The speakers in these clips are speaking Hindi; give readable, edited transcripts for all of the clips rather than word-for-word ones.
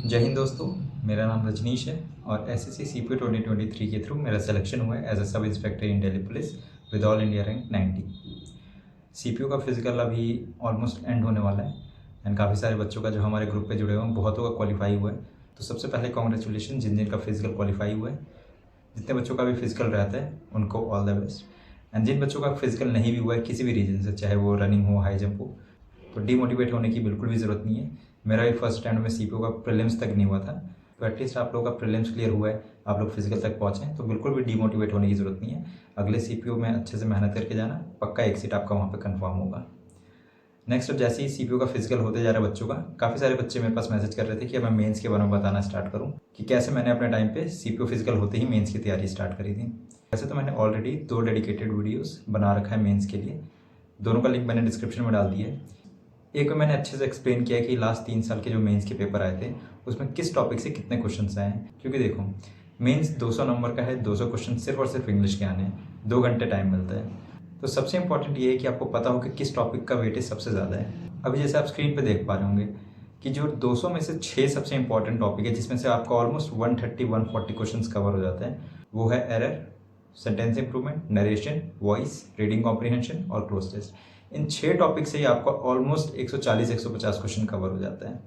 जय हिंद दोस्तों, मेरा नाम रजनीश है और एसएससी सीपीओ 2023 के थ्रू मेरा सिलेक्शन हुआ है as a sub inspector in Delhi police with all India rank 90। CPO का फिजिकल अभी ऑलमोस्ट एंड होने वाला है एंड काफ़ी सारे बच्चों का जो हमारे ग्रुप पे जुड़े हुए हैं बहुतों का क्वालिफाई हुआ है। तो सबसे पहले कॉन्ग्रेचुलेशन जिन जिन का फिजिकल क्वालिफाई हुआ है। जितने बच्चों का भी फिजिकल रहता है उनको ऑल द बेस्ट। एंड जिन बच्चों का फिजिकल नहीं भी हुआ है किसी भी रीजन से, चाहे वो रनिंग हो, हाई जंप हो, तो डीमोटिवेट होने की बिल्कुल भी ज़रूरत नहीं है। मेरा भी फर्स्ट अटेम्प्ट में सीपीओ का प्रीलिम्स तक नहीं हुआ था, तो एटलीस्ट आप लोगों का प्रीलिम्स क्लियर हुआ है, आप लोग फिजिकल तक पहुँचे, तो बिल्कुल भी डीमोटिवेट होने की ज़रूरत नहीं है। अगले सीपीओ में अच्छे से मेहनत करके जाना, पक्का एक सीट आपका वहाँ पे कंफर्म होगा। नेक्स्ट, अब जैसे ही सीपीओ का फिजिकल होते जा रहा है बच्चों का, काफ़ी सारे बच्चे मेरे पास मैसेज कर रहे थे कि अब मैं मेंस के बारे में बताना स्टार्ट करूँ कि कैसे मैंने अपने टाइम पे सीपीओ फिजिकल होते ही मेंस की तैयारी स्टार्ट करी थी। वैसे तो मैंने ऑलरेडी 2 डेडिकेटेड वीडियोस बना रखा है मेंस के लिए, दोनों का लिंक मैंने डिस्क्रिप्शन में डाल दिया है। एक में मैंने अच्छे से एक्सप्लेन किया है कि लास्ट 3 साल के जो मेंस के पेपर आए थे उसमें किस टॉपिक से कितने क्वेश्चन आए हैं। क्योंकि देखो, मेंस 200 नंबर का है, 200 क्वेश्चन सिर्फ और सिर्फ इंग्लिश के आने हैं, 2 घंटे टाइम मिलता है। तो सबसे इंपॉर्टेंट ये है कि आपको पता हो कि किस टॉपिक का वेटेज सबसे ज़्यादा है। अभी जैसे आप स्क्रीन पे देख पा रहे होंगे कि जो 200 में से 6 सबसे इंपॉर्टेंट टॉपिक है, जिसमें से आपका ऑलमोस्ट 130-140 क्वेश्चन कवर हो जाता है, वो है error, sentence improvement, narration, voice, reading comprehension और क्लोज टेस्ट। इन 6 टॉपिक से ही आपका ऑलमोस्ट 140-150 क्वेश्चन कवर हो जाता है।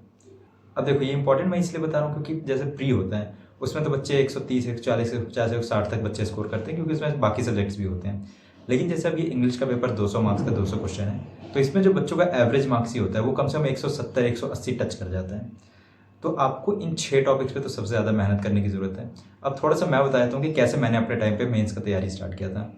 अब देखो, ये इंपॉर्टेंट मैं इसलिए बता रहा हूँ क्योंकि जैसे प्री होता है उसमें तो बच्चे 130, 140, 150, 160 तक बच्चे स्कोर करते हैं, क्योंकि उसमें बाकी सब्जेक्ट्स भी होते हैं। लेकिन जैसे अभी इंग्लिश का पेपर 200 मार्क्स का 200 क्वेश्चन है, तो इसमें जो बच्चों का एवरेज मार्क्स ही होता है वो कम से कम 170, 180 टच कर जाता है। तो आपको इन 6 टॉपिक्स पे तो सबसे ज़्यादा मेहनत करने की ज़रूरत है। अब थोड़ा सा मैं बता देता हूँ कि कैसे मैंने अपने टाइम पे मेंस का तैयारी स्टार्ट किया था।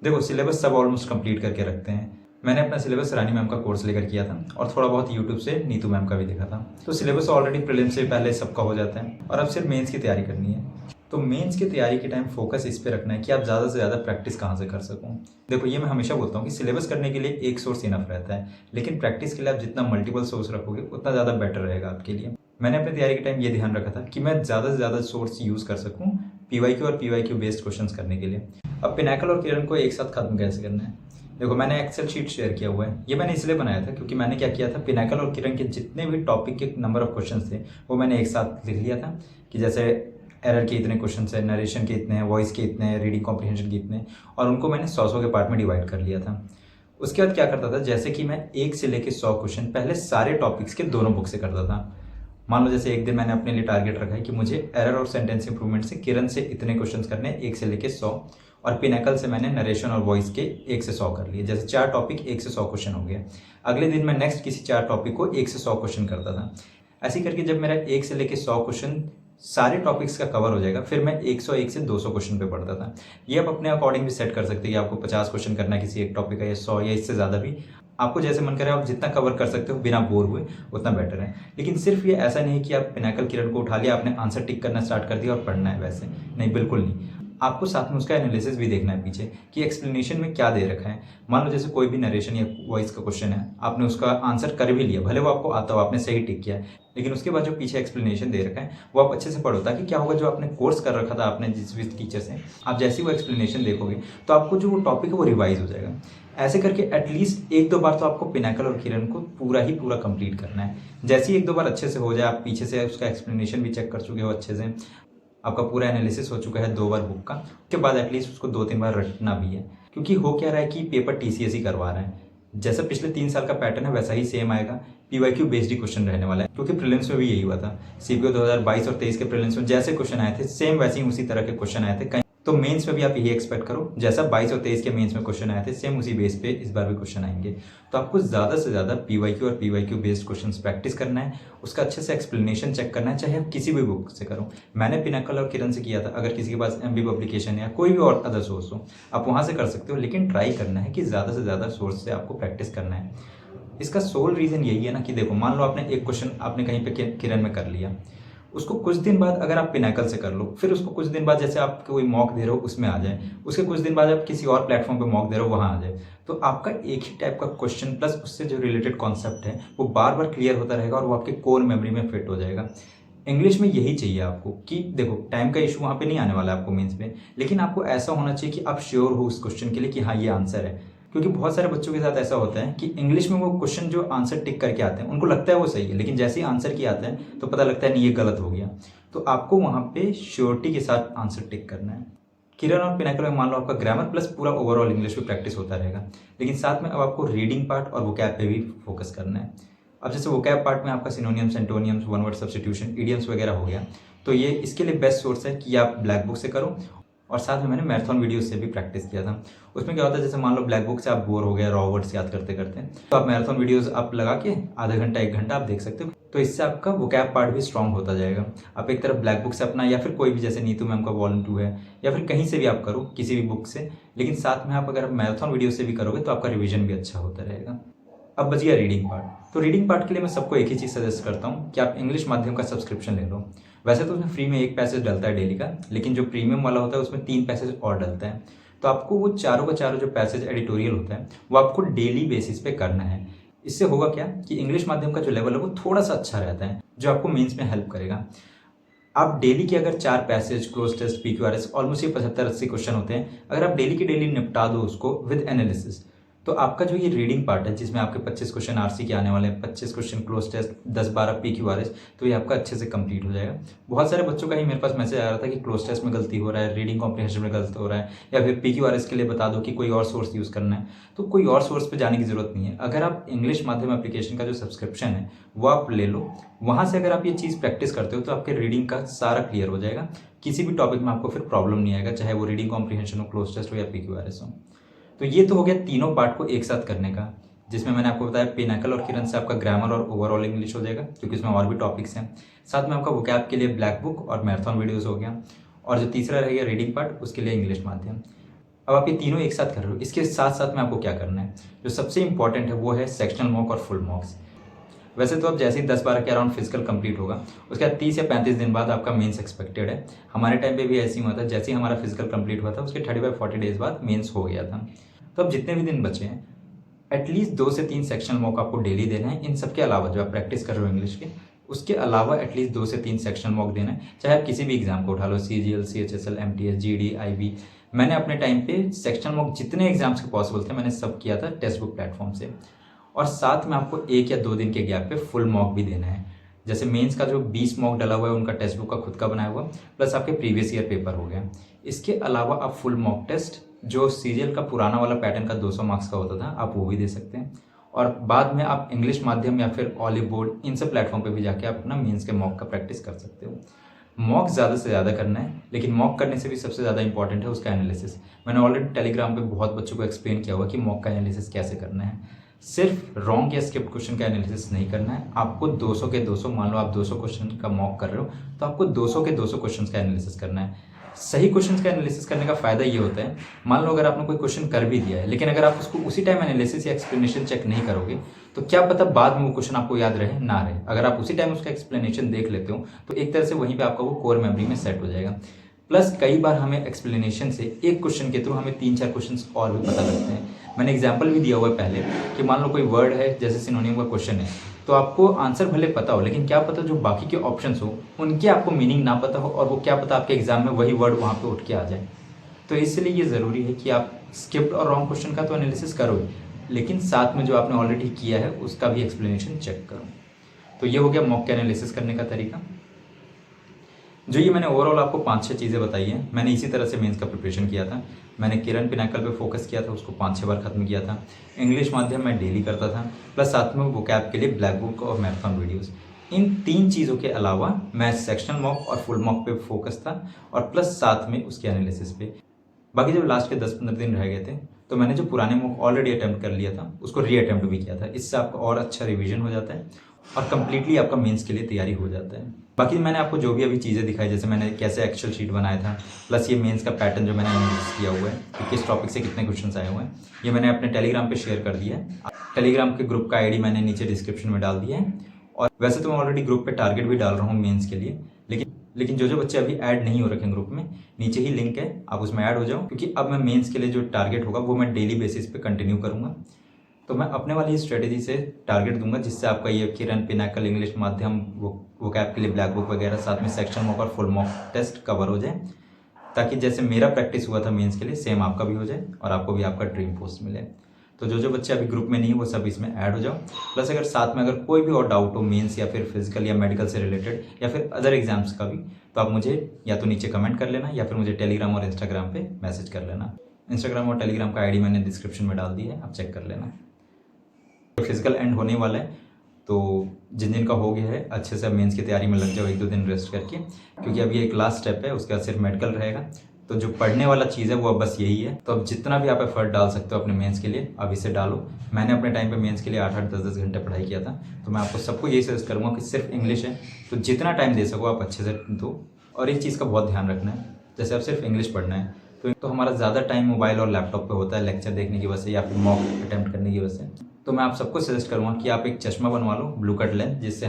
देखो, सिलेबस सब ऑलमोस्ट कंप्लीट करके रखते हैं। मैंने अपना सिलेबस रानी मैम का कोर्स लेकर किया था और थोड़ा बहुत यूट्यूब से नीतू मैम का भी देखा था। तो सिलेबस ऑलरेडी प्रीलिम्स से पहले सबका हो जाता है और अब सिर्फ मेंस की तैयारी करनी है। तो मेंस की तैयारी के टाइम फोकस इस पे रखना है कि आप ज़्यादा से ज़्यादा प्रैक्टिस कहाँ से कर सकूँ। देखो, ये मैं हमेशा बोलता हूँ कि सिलेबस करने के लिए एक सोर्स इनफ रहता है, लेकिन प्रैक्टिस के लिए आप जितना मल्टीपल सोर्स रखोगे उतना ज़्यादा बेटर रहेगा आपके लिए। मैंने अपनी तैयारी के टाइम ये ध्यान रखा था कि मैं ज़्यादा से ज़्यादा सोर्स यूज़ कर सकूँ पीवाईक्यू और पीवाईक्यू बेस्ड क्वेश्चन करने के लिए। अब पिनाकल और किरण को एक साथ खत्म कैसे करना है, देखो मैंने एक्सेल शीट शेयर किया हुआ है। ये मैंने इसलिए बनाया था क्योंकि मैंने क्या किया था, पिनाकल और किरण के जितने भी टॉपिक के नंबर ऑफ क्वेश्चन थे वो मैंने एक साथ लिख लिया था कि जैसे एरर के इतने क्वेश्चन है, नरेशन के इतने हैं, वॉइस के इतने हैं, रीडिंग कॉम्प्रिहेंशन के इतने, और उनको मैंने 100 के पार्ट में डिवाइड कर लिया था। उसके बाद क्या करता था, जैसे कि मैं 1 से लेकर 100 क्वेश्चन पहले सारे टॉपिक्स के दोनों बुक से करता था। मान लो जैसे एक दिन मैंने अपने लिए टारगेट रखा है कि मुझे एरर और सेंटेंस इंप्रूवमेंट से किरण से इतने क्वेश्चंस करने हैं 1 से लेके 100, और पिनाकल से मैंने नरेशन और वॉइस के 1 से 100 कर लिए। जैसे 4 टॉपिक 1 से 100 क्वेश्चन हो गए। अगले दिन मैं नेक्स्ट किसी 4 टॉपिक को 1 से 100 क्वेश्चन करता था। ऐसे करके जब मेरा 1 से लेके 100 क्वेश्चन सारे टॉपिक्स का कवर हो जाएगा, फिर मैं 101 से 200 क्वेश्चन पे पढ़ता था। ये आप अपने अकॉर्डिंग भी सेट कर सकते हैं कि आपको 50 क्वेश्चन करना है किसी एक टॉपिक का, या 100 या इससे ज़्यादा भी, आपको जैसे मन करे आप जितना कवर कर सकते हो बिना बोर हुए उतना बेटर है। लेकिन सिर्फ ये ऐसा नहीं कि आप पिनाकल किरण को उठा लिया, आपने आंसर टिक करना स्टार्ट कर दिया और पढ़ना है, वैसे नहीं, बिल्कुल नहीं। आपको साथ में उसका एनालिसिस भी देखना है पीछे कि एक्सप्लेनेशन में क्या दे रखा है। मान लो जैसे कोई भी नरेशन या वॉइस का क्वेश्चन है, आपने उसका आंसर कर भी लिया, भले वो आपको आता हो, आपने सही टिक किया है, लेकिन उसके बाद जो पीछे एक्सप्लेनेशन दे रखा है वो आप अच्छे से पढ़ो, ताकि क्या होगा, जो आपने कोर्स कर रखा था आपने जिस भी टीचर से, आप जैसे ही वो एक्सप्लेनेशन देखोगे तो आपको जो वो टॉपिक है वो रिवाइज हो जाएगा। ऐसे करके एटलीस्ट 1-2 बार तो आपको पिनाकल और किरण को पूरा ही पूरा कंप्लीट करना है। जैसे ही 1-2 बार अच्छे से हो जाए, आप पीछे से उसका एक्सप्लेनेशन भी चेक कर चुके हो अच्छे से, आपका पूरा एनालिसिस हो चुका है 2 बार बुक का, उसके बाद एटलीस्ट उसको 2-3 बार रटना भी है। क्योंकि हो क्या रहा है कि पेपर टीसीएस ही करवा रहा है, जैसा पिछले 3 साल का पैटर्न है वैसा ही सेम आएगा, पीवाईक्यू बेस्ड ही क्वेश्चन रहने वाला है। क्योंकि प्रीलिम्स में भी यही हुआ था, सीपीओ 2022 और 23 के प्रीलिम्स में जैसे क्वेश्चन आए थे सेम वैसे ही उसी तरह के क्वेश्चन आए थे। तो मेंस में भी आप यही एक्सपेक्ट करो, जैसा 22 और 23 के मेंस में क्वेश्चन आए थे सेम उसी बेस पे इस बार भी क्वेश्चन आएंगे। तो आपको ज़्यादा से ज़्यादा पीवाईक्यू और पीवाईक्यू बेस्ड क्वेश्चंस प्रैक्टिस करना है, उसका अच्छे से एक्सप्लेनेशन चेक करना है, चाहे आप किसी भी बुक से करो। मैंने पिनाकल और किरण से किया था, अगर किसी के पास एमबी पब्लिकेशन या कोई भी और अदर सोर्स हो आप वहाँ से कर सकते हो, लेकिन ट्राई करना है कि ज़्यादा से ज़्यादा सोर्स से आपको प्रैक्टिस करना है। इसका सोल रीज़न यही है ना कि देखो, मान लो आपने एक क्वेश्चन आपने कहीं पे किरण में कर लिया, उसको कुछ दिन बाद अगर आप पिनाकल से कर लो, फिर उसको कुछ दिन बाद जैसे आप कोई मॉक दे रहे हो उसमें आ जाए, उसके कुछ दिन बाद आप किसी और प्लेटफॉर्म पे मॉक दे रहे हो वहाँ आ जाए, तो आपका एक ही टाइप का क्वेश्चन प्लस उससे जो रिलेटेड कॉन्सेप्ट है वो बार बार क्लियर होता रहेगा और वो आपके कोर मेमोरी में फिट हो जाएगा। इंग्लिश में यही चाहिए आपको कि देखो, टाइम का इशू वहाँ पे नहीं आने वाला है आपको मेंस में, लेकिन आपको ऐसा होना चाहिए कि आप श्योर हो उस क्वेश्चन के लिए कि हाँ ये आंसर है। क्योंकि बहुत सारे बच्चों के साथ ऐसा होता है कि इंग्लिश में वो क्वेश्चन जो आंसर टिक करके आते हैं उनको लगता है वो सही है, लेकिन जैसे ही आंसर की आता है तो पता लगता है नहीं ये गलत हो गया। तो आपको वहाँ पे श्योरिटी के साथ आंसर टिक करना है। किरण और पिनाकल में मान लो आपका ग्रामर प्लस पूरा ओवरऑल इंग्लिश पे प्रैक्टिस होता रहेगा, लेकिन साथ में अब आपको रीडिंग पार्ट और वोकैब पे भी फोकस करना है। अब जैसे वोकैब पार्ट में आपका synonyms, एंटोनियम्स, one word substitution, idioms वगैरह हो गया, तो ये इसके लिए बेस्ट सोर्स है कि आप ब्लैक बुक से करो। और साथ में मैंने मैराथन वीडियोस से भी प्रैक्टिस किया था। उसमें क्या होता है, जैसे मान लो ब्लैक बुक से आप बोर हो गए रॉ वर्ड्स याद करते करते, तो आप मैराथन वीडियोस आप लगा के आधा घंटा 1 घंटा आप देख सकते हो। तो इससे आपका वोकैब पार्ट भी स्ट्रांग होता जाएगा। आप एक तरफ ब्लैक बुक से अपना या फिर कोई भी जैसे नीतू मैम का वॉल्यूम 2 है या फिर कहीं से भी आप करो किसी भी बुक से, लेकिन साथ में आप अगर मैराथन वीडियो से भी करोगे तो आपका रिविजन भी अच्छा होता रहेगा। अब बच गया रीडिंग पार्ट। तो रीडिंग पार्ट के लिए मैं सबको एक ही चीज़ सजेस्ट करता हूँ कि आप इंग्लिश माध्यम का सब्सक्रिप्शन ले लो। वैसे तो उसमें फ्री में 1 पैसेज डलता है डेली का, लेकिन जो प्रीमियम वाला होता है उसमें 3 पैसेज और डलता है। तो आपको वो चारों का चारों जो पैसेज एडिटोरियल होता है वो आपको डेली बेसिस पे करना है। इससे होगा क्या कि इंग्लिश माध्यम का जो लेवल है वो थोड़ा सा अच्छा रहता है, जो आपको मेंस में हेल्प करेगा। आप डेली के अगर 4 passages, close test, PQRS, almost ये 75-80 क्वेश्चन होते हैं, अगर आप डेली के डेली निपटा दो उसको विद एनालिसिस, तो आपका जो ये रीडिंग पार्ट है जिसमें आपके 25 क्वेश्चन RC के आने वाले हैं, 25 क्वेश्चन क्लोज टेस्ट, 10-12 PQRS, तो ये आपका अच्छे से कंप्लीट हो जाएगा। बहुत सारे बच्चों का ही मेरे पास मैसेज आ रहा था कि क्लोज टेस्ट में गलती हो रहा है, रीडिंग कॉम्प्रिहेंशन में गलती हो रहा है, या फिर PQRS के लिए बता दो कि कोई और सोर्स यूज़ करना है। तो कोई और सोर्स पे जाने की जरूरत नहीं है। अगर आप इंग्लिश माध्यम एप्लीकेशन का जो सब्सक्रिप्शन है वो आप ले लो, वहाँ से अगर आप ये चीज़ प्रैक्टिस करते हो तो आपके रीडिंग का सारा क्लियर हो जाएगा। किसी भी टॉपिक में आपको फिर प्रॉब्लम नहीं आएगा, चाहे वो रीडिंग कॉम्प्रिहेंशन हो, क्लोज टेस्ट हो या PQRS हो। तो ये तो हो गया तीनों पार्ट को एक साथ करने का, जिसमें मैंने आपको बताया पिनाकल और किरण से आपका ग्रामर और ओवरऑल इंग्लिश हो जाएगा, क्योंकि उसमें और भी टॉपिक्स हैं। साथ में आपका वोकैब के लिए ब्लैक बुक और मैराथन वीडियोस हो गया, और जो तीसरा रहेगा रीडिंग पार्ट, उसके लिए इंग्लिश माध्यम। अब आप ये तीनों एक साथ कर रहे हो। इसके साथ साथ में आपको क्या करना है, जो सबसे इंपॉर्टेंट है वो है सेक्शनल मॉक और फुल मॉक्स। वैसे तो अब जैसे ही 10-12 के अराउंड फिजिकल कंप्लीट होगा, उसके बाद 30 या 35 दिन बाद आपका मेंस एक्सपेक्टेड है। हमारे टाइम पे भी ऐसे ही हुआ था, जैसे ही हमारा फिजिकल कंप्लीट हुआ था उसके 35-40 डेज बाद मेंस हो गया था। तो अब जितने भी दिन बचे हैं, एटलीस्ट 2 से 3 सेक्शनल मॉक आपको डेली देना है। इन सब के अलावा जो आप प्रैक्टिस कर रहे हो इंग्लिश के, उसके अलावा एटलीस्ट 2 से 3 सेक्शनल मॉक देना है। चाहे आप किसी भी एग्जाम को उठा लो, CGL, CHSL, MTS, GD, IB। मैंने अपने टाइम पे सेक्शनल मॉक जितने एग्जाम्स के पॉसिबल थे मैंने सब किया था टेक्स्ट बुक प्लेटफॉर्म से। और साथ में आपको 1 या 2 दिन के गैप पे फुल मॉक भी देना है। जैसे मेंस का जो 20 मॉक डला हुआ है उनका टेक्स्ट बुक का खुद का बनाया हुआ, प्लस आपके प्रीवियस ईयर पेपर हो गया। इसके अलावा आप फुल मॉक टेस्ट जो सीरियल का पुराना वाला पैटर्न का 200 मार्क्स का होता था, आप वो भी दे सकते हैं। और बाद में आप इंग्लिश माध्यम या फिर ऑलिव बोर्ड इन सब प्लेटफॉर्म पे भी जाके आप अपना मेंस के मॉक का प्रैक्टिस कर सकते हो। मॉक ज़्यादा से ज़्यादा करना है, लेकिन मॉक करने से भी सबसे ज़्यादा इंपॉर्टेंट है उसका एनालिसिस। मैंने ऑलरेडी टेलीग्राम पे बहुत बच्चों को एक्सप्लेन किया हुआ कि मॉक का एनालिसिस कैसे करना है। सिर्फ रॉन्ग या स्किप्ड क्वेश्चन का एनालिसिस नहीं करना है, आपको 200 के 200, मान लो आप 200 क्वेश्चन का मॉक कर रहे हो तो आपको 200 के 200 क्वेश्चन का एनालिसिस करना है। सही क्वेश्चन का एनालिसिस करने का फायदा ये होता है, मान लो अगर आपने कोई क्वेश्चन कर भी दिया है, लेकिन अगर आप उसको उसी टाइम एनालिसिस या एक्सप्लेनेशन चेक नहीं करोगे तो क्या पता बाद में वो क्वेश्चन आपको याद रहे ना रहे। अगर आप उसी टाइम उसका एक्सप्लेनेशन देख लेते हो तो एक तरह से वहीं पे आपका वो कोर मेमोरी में सेट हो जाएगा। प्लस कई बार हमें एक्सप्लेनेशन से एक क्वेश्चन के थ्रू हमें 3-4 क्वेश्चन और भी पता लगते हैं। मैंने एग्जाम्पल भी दिया हुआ है पहले कि मान लो कोई वर्ड है, जैसे सिनोनिम का क्वेश्चन है, तो आपको आंसर भले पता हो, लेकिन क्या पता जो बाकी के ऑप्शंस हो उनके आपको मीनिंग ना पता हो, और वो क्या पता आपके एग्जाम में वही वर्ड वहाँ पे उठ के आ जाए। तो इसलिए ये ज़रूरी है कि आप स्किप्ड और रॉन्ग क्वेश्चन का तो एनालिसिस करो, लेकिन साथ में जो आपने ऑलरेडी किया है उसका भी एक्सप्लेनेशन चेक करो। तो ये हो गया मॉक के एनालिसिस करने का तरीका। जो ये मैंने ओवरऑल आपको 5-6 चीज़ें बताई हैं, मैंने इसी तरह से मेंस का प्रिपरेशन किया था। मैंने किरण पिनाकल पे फोकस किया था, उसको 5-6 बार खत्म किया था। इंग्लिश माध्यम मैं डेली करता था, प्लस साथ में वोकैब के लिए ब्लैक बुक और मैराथन वीडियोस। इन 3 चीज़ों के अलावा मैं सेक्शनल मॉक और फुल मॉक पे फोकस था, और प्लस साथ में उसके एनालिसिस पे। बाकी जब लास्ट के 10-15 दिन रह गए थे तो मैंने जो पुराने मॉक ऑलरेडी अटैम्प्ट कर लिया था उसको री अटैम्प्ट भी किया था। इससे आपका और अच्छा रिवीजन हो जाता है और कंप्लीटली आपका मेंस के लिए तैयारी हो जाता है। बाकी मैंने आपको जो भी अभी चीज़ें दिखाई, जैसे मैंने कैसे एक्सेल शीट बनाया था, प्लस ये मेंस का पैटर्न जो मैंने एनालिसिस किया हुआ है कि किस टॉपिक से कितने क्वेश्चंस आए हुए हैं, ये मैंने अपने टेलीग्राम पे शेयर कर दिया है। टेलीग्राम के ग्रुप का आईडी मैंने नीचे डिस्क्रिप्शन में डाल दिया है। और वैसे तो मैं ऑलरेडी ग्रुप पे टारगेट भी डाल रहा हूँ मेंस के लिए, लेकिन जो बच्चे अभी ऐड नहीं हो रखे ग्रुप में, नीचे ही लिंक है, आप उसमें ऐड हो जाओ, क्योंकि अब मैं मेंस के लिए जो टारगेट होगा वो मैं डेली बेसिस पे कंटिन्यू करूँगा। तो मैं अपने वाली स्ट्रेटेजी से टारगेट दूंगा, जिससे आपका ये किरण पिनाकल इंग्लिश माध्यम वोकैब के लिए ब्लैक बुक वगैरह, साथ में सेक्शन मॉक और फुल मॉक टेस्ट कवर हो जाए, ताकि जैसे मेरा प्रैक्टिस हुआ था मेंस के लिए सेम आपका भी हो जाए और आपको भी आपका ड्रीम पोस्ट मिले। तो जो बच्चे अभी ग्रुप में नहीं वो सब इसमें ऐड हो जाओ। प्लस अगर साथ में अगर कोई भी और डाउट हो मेंस या फिर फिजिकल या मेडिकल से रिलेटेड या फिर अदर एग्जाम्स का भी, तो आप मुझे या तो नीचे कमेंट कर लेना या फिर मुझे टेलीग्राम और इंस्टाग्राम पे मैसेज कर लेना। इंस्टाग्राम और टेलीग्राम का आईडी मैंने डिस्क्रिप्शन में डाल दी है, आप चेक कर लेना। फिजिकल एंड होने वाला है, तो जिन जिन का हो गया है अच्छे से मेंस की तैयारी में लग जाओ 1-2 दिन रेस्ट करके, क्योंकि अभी एक लास्ट स्टेप है, उसके बाद सिर्फ मेडिकल रहेगा। तो जो पढ़ने वाला चीज़ है वो अब बस यही है। तो अब जितना भी आप एफर्ट डाल सकते हो अपने मेंस के लिए अब इसे डालो। मैंने अपने टाइम पे मेंस के लिए 8-8 10-10 घंटे पढ़ाई किया था। तो मैं आपको सबको यही सजेस्ट करूँगा कि सिर्फ इंग्लिश है तो जितना टाइम दे सको आप अच्छे से दो। और एक चीज़ का बहुत ध्यान रखना है, जैसे अब सिर्फ इंग्लिश पढ़ना है तो हमारा ज़्यादा टाइम मोबाइल और लैपटॉप पे होता है लेक्चर देखने की वजह से या फिर मॉक अटेम्प्ट करने की वजह से। तो मैं आप सबको सजेस्ट करूँगा कि आप एक चश्मा बनवा लो ब्लू कट लेंस, जिससे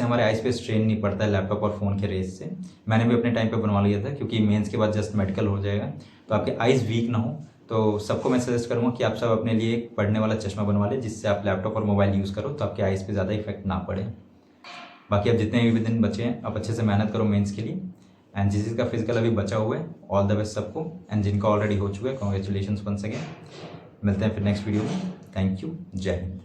हमारे आइज पे स्ट्रेन नहीं पड़ता है लैपटॉप और फ़ोन के रेज से। मैंने भी अपने टाइम पे बनवा लिया था, क्योंकि मेंस के बाद जस्ट मेडिकल हो जाएगा तो आपके आइज़ वीक ना हो। तो सबको मैं सजेस्ट करूँगा कि आप सब अपने लिए एक पढ़ने वाला चश्मा बनवा लें, जिससे आप लैपटॉप और मोबाइल यूज़ करो तो आपके आइज़ पे ज़्यादा इफेक्ट ना पड़े। बाकी अब जितने भी दिन बचे हैं आप अच्छे से मेहनत करो मेंस के लिए। एंड जिसका फिजिकल अभी बचा हुआ है ऑल द बेस्ट सबको, एंड जिनका ऑलरेडी हो चुका है कॉन्ग्रेचुलेशंस वंस अगेन। मिलते हैं फिर नेक्स्ट वीडियो में। थैंक यू, जय हिंद।